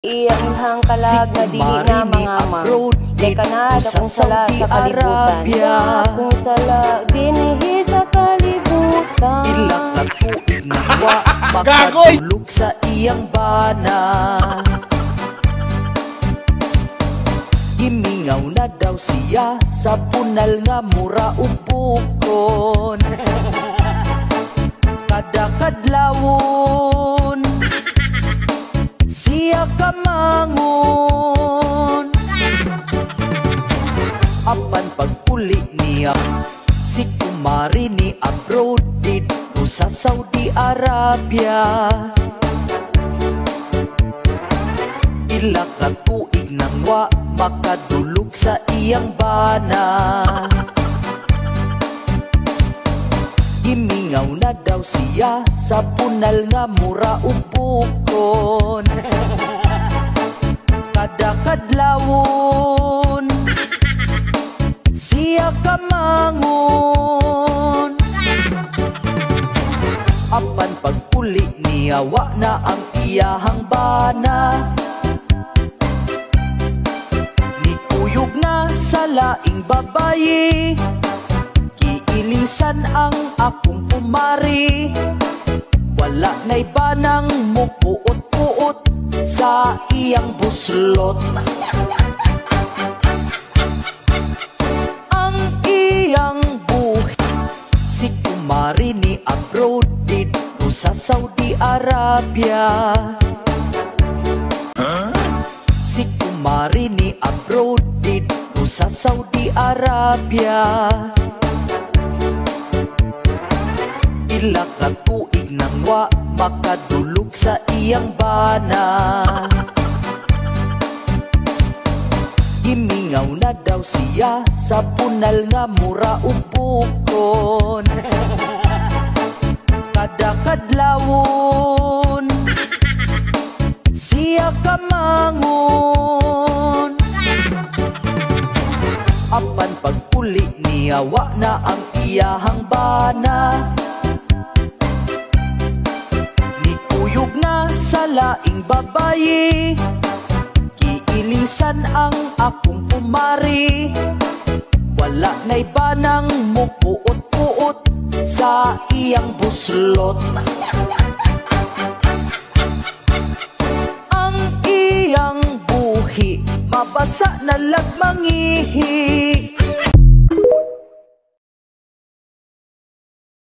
Iyang kalag na dili na mga ma Kay Canada kung sala sa kalibutan Kung sala dinihi sa kalibutan Ilak tuig na wa makatulog sa iyang bana. Gimingaw na daw siya sa punal nga mura ubukon. Kada kadlawon siya kamangon. Apan pagpuli niya si kumari ni abroad dito sa Saudi Arabia. Ila ka tuig nang wa makadulog sa iyang bana. Gimingaw na daw siya sa punal nga mura ubukon. Kada kadlawon siya kamangon. Apan pagpuli niya wa na ang iyahang bana. Nikuyog na sa laing babayi, kiilisan ang akong kumari. Wala na'y banang mupuot-puot sa iyang buslot. Ang iyang buhi si kumari ni abroad dito sa Saudi Arabia. Si kumari ni abroad dito sa Saudi Arabia. Ila ka tuig nang wa makadulog sa iyang bana. Gimingaw na daw siya sa punal nga mura ubukon. Kada kadlawon siya kamangon. Apan pagpuli niya wa na ang iyahang bana. Nikuyog na sa laing babayi, kiilisan ang akong kumari. Wala na'y banang mupuot-puot sa iyang buslot. Ang iyang buhi mabasa na lagmangihi.